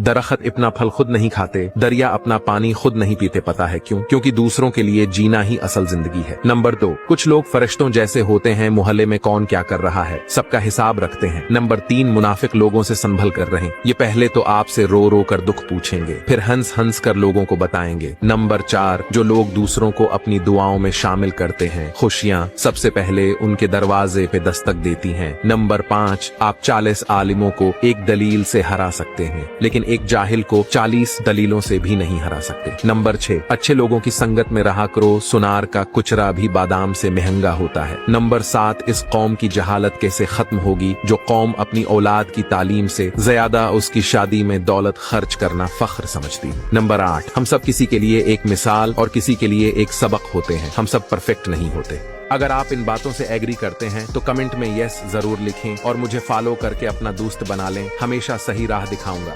दरख्त अपना फल खुद नहीं खाते, दरिया अपना पानी खुद नहीं पीते। पता है क्यों? क्योंकि दूसरों के लिए जीना ही असल जिंदगी है। नंबर 2, कुछ लोग फरिश्तों जैसे होते हैं, मोहल्ले में कौन क्या कर रहा है सबका हिसाब रखते हैं। नंबर 3, मुनाफिक लोगों से संभल कर रहें। ये पहले तो आपसे रो रो कर दुख पूछेंगे, फिर हंस हंस कर लोगों को बताएंगे। नंबर 4, जो लोग दूसरों को अपनी दुआओं में शामिल करते हैं, खुशियां सबसे पहले उनके दरवाजे पे दस्तक देती हैं। नंबर 5, आप 40 आलिमों को एक दलील से हरा सकते हैं, लेकिन एक जाहिल को 40 दलीलों से भी नहीं हरा सकते। नंबर 6, अच्छे लोगों की संगत में रहा करो, सुनार का कुचरा भी बादाम से महंगा होता है। नंबर 7, इस कौम की जहालत कैसे खत्म होगी जो कौम अपनी औलाद की तालीम से ज्यादा उसकी शादी में दौलत खर्च करना फख्र समझती है। नंबर 8, हम सब किसी के लिए एक मिसाल और किसी के लिए एक सबक होते हैं, हम सब परफेक्ट नहीं होते। अगर आप इन बातों से एग्री करते हैं तो कमेंट में यस जरूर लिखें और मुझे फॉलो करके अपना दोस्त बना लें। हमेशा सही राह दिखाऊंगा।